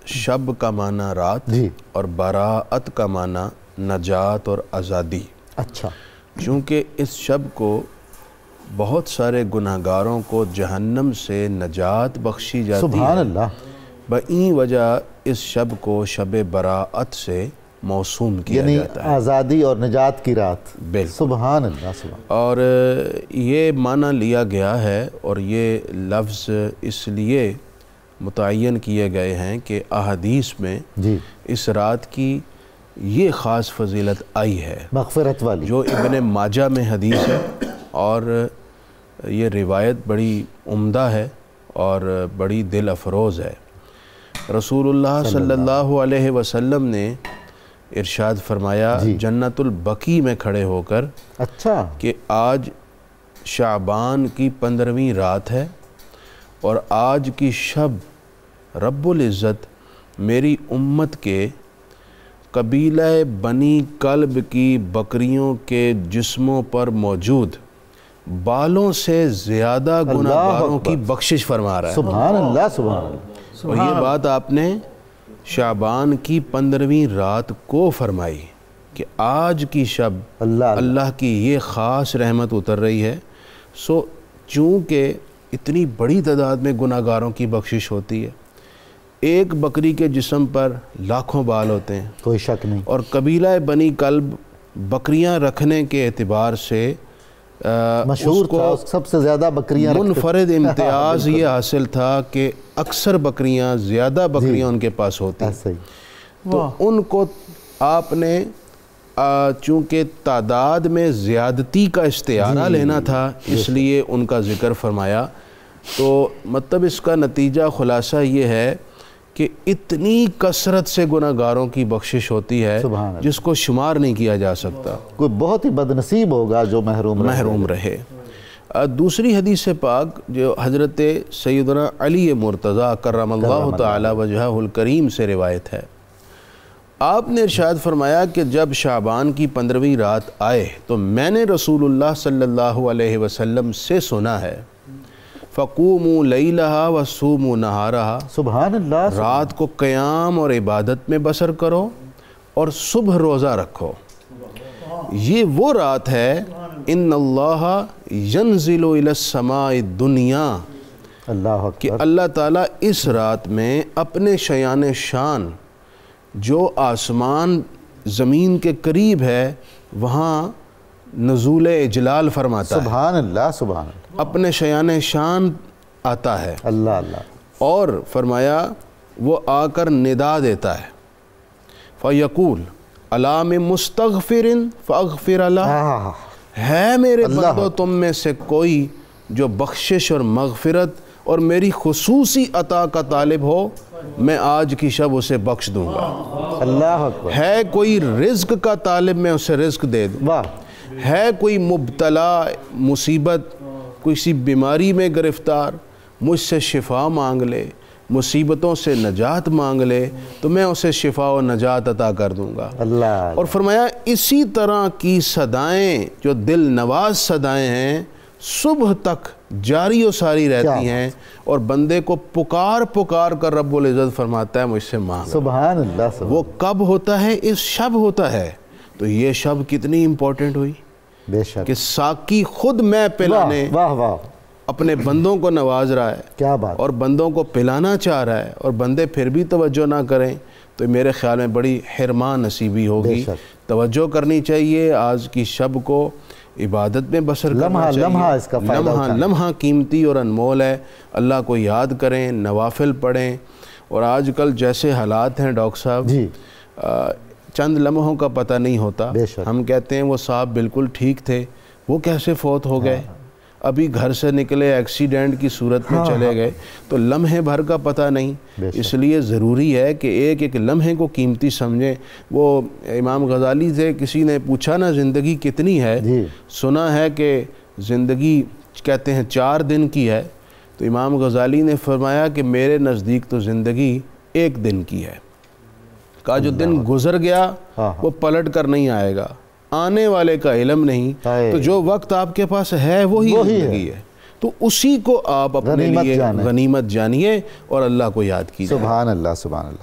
شب کا معنی رات اور براءت کا معنی نجات اور آزادی۔ اچھا، چونکہ اس شب کو بہت سارے گناہگاروں کو جہنم سے نجات بخشی جاتی ہے، سبحان اللہ، بئی وجہ اس شب کو شب براءت سے موسوم کیا یعنی جاتا ہے، آزادی اور نجات کی رات۔ بالکل۔ سبحان اللہ، سبحان اور یہ معنی لیا گیا ہے اور یہ لفظ اس لیے متعین کیے گئے ہیں کہ احادیث میں جی، اس رات کی یہ خاص فضیلت آئی ہے مغفرت والی، جو ابن ماجہ میں حدیث ہے، اور یہ روایت بڑی عمدہ ہے اور بڑی دل افروز ہے۔ رسول اللہ صلی اللہ علیہ وسلم نے ارشاد فرمایا جنت البقیع میں کھڑے ہو کر اچھا، کہ آج شعبان کی 15ویں رات ہے اور آج کی شب رب العزت میری امت کے قبیلہ بنی کلب کی بکریوں کے جسموں پر موجود بالوں سے زیادہ گناہگاروں کی بخشش فرما رہا ہے۔ سبحان اللہ، سبحان اللہ، اور یہ بات آپ نے شعبان کی 15ویں رات کو فرمائی کہ آج کی شب اللہ کی یہ خاص رحمت اتر رہی ہے۔ سو چونکہ اتنی بڑی تعداد میں گناہگاروں کی بخشش ہوتی ہے، ایک بکری کے جسم پر لاکھوں بال ہوتے ہیں، کوئی شک نہیں، اور قبیلہ بنی کلب بکریاں رکھنے کے اعتبار سے مشہور تھا، سب سے زیادہ بکریاں منفرد امتیاز یہ حاصل تھا کہ اکثر بکریاں، زیادہ بکریاں ان کے پاس ہوتی ہیں، تو ان کو آپ نے چونکہ تعداد میں زیادتی کا استعارہ لینا تھا اس لیے ان کا ذکر فرمایا۔ تو مطلب اس کا نتیجہ خلاصہ یہ ہے کہ اتنی کثرت سے گناہگاروں کی بخشش ہوتی ہے جس کو شمار نہیں کیا جا سکتا، کوئی بہت ہی بدنصیب ہوگا جو محروم رہے۔ دوسری حدیث پاک جو حضرت سیدنا علی مرتضیٰ کرم اللہ تعالی وجہہ الکریم سے روایت ہے، آپ نے ارشاد فرمایا کہ جب شعبان کی 15ویں رات آئے تو میں نے رسول اللہ صلی اللہ علیہ وسلم سے سنا ہے فَقُومُوا لَيْلَهَا وَصُومُوا نَهَارَهَا، سبحان اللہ، رات کو قیام اور عبادت میں بسر کرو اور صبح روزہ رکھو۔ یہ وہ رات ہے ان اللہ ینزل الی السماء الدنیا، اللہ کہ اللہ تعالیٰ اس رات میں اپنے شیان شان جو آسمان زمین کے قریب ہے وہاں نزول اجلال فرماتا ہے، سبحان اللہ، سبحان اللہ، اپنے شیان شان آتا ہے، اللہ اللہ، اور فرمایا وہ آ کر ندا دیتا ہے فَيَقُول أَلَا مِن مُسْتَغْفِرٍ فَأَغْفِرَ لَهُ، ہے میرے بندو تم میں سے کوئی جو بخشش اور مغفرت اور میری خصوصی عطا کا طالب ہو، میں آج کی شب اسے بخش دوں گا۔ اللہ اکبر، ہے کوئی رزق کا طالب، میں اسے رزق دے دوں، واہ، ہے کوئی مبتلا مصیبت کسی بیماری میں گرفتار، مجھ سے شفا مانگ لے، مصیبتوں سے نجات مانگ لے تو میں اسے شفا و نجات عطا کر دوں گا۔ اللہ، اور فرمایا اسی طرح کی صدائیں جو دل نواز صدائیں ہیں صبح تک جاری و ساری رہتی ہیں، اور بندے کو پکار پکار کر رب العزت فرماتا ہے مجھ سے مانگ۔ سبحان اللہ، سبحان، وہ کب ہوتا ہے؟ اس شب ہوتا ہے۔ تو یہ شب کتنی امپورٹنٹ ہوئی بے شک، کہ ساقی خود میں پلانے واہ واہ، اپنے بندوں کو نواز رہا ہے، کیا بات، اور بندوں کو پلانا چاہ رہا ہے، اور بندے پھر بھی توجہ نہ کریں تو میرے خیال میں بڑی حرمان نصیبی ہوگی۔ توجہ کرنی چاہیے، آج کی شب کو عبادت میں بسر کرنا چاہیے، لمحہ اس کا فائدہ اٹھانا، لمحہ قیمتی اور انمول ہے۔ اللہ کو یاد کریں، نوافل پڑھیں، اور آج کل جیسے حالات ہیں ڈاکٹر صاحب، جی، چند لمحوں کا پتہ نہیں ہوتا۔ بے شک، ہم کہتے ہیں وہ صاحب بالکل ٹھیک تھے، وہ کیسے فوت ہو گئے؟ ابھی گھر سے نکلے ایکسیڈنٹ کی صورت میں چلے گئے، تو لمحے بھر کا پتہ نہیں۔ اس لیے ضروری ہے کہ ایک ایک لمحے کو قیمتی سمجھیں۔ وہ امام غزالی سے کسی نے پوچھا نا زندگی کتنی ہے، سنا ہے کہ زندگی کہتے ہیں 4 دن کی ہے، تو امام غزالی نے فرمایا کہ میرے نزدیک تو زندگی 1 دن کی ہے۔ کہا جو دن گزر گیا وہ پلٹ کر نہیں آئے گا، آنے والے کا علم نہیں، تو جو وقت آپ کے پاس ہے وہی زندگی ہے، تو اسی کو آپ اپنے لیے غنیمت جانیے اور اللہ کو یاد کیجیے۔ سبحان اللہ، سبحان اللہ۔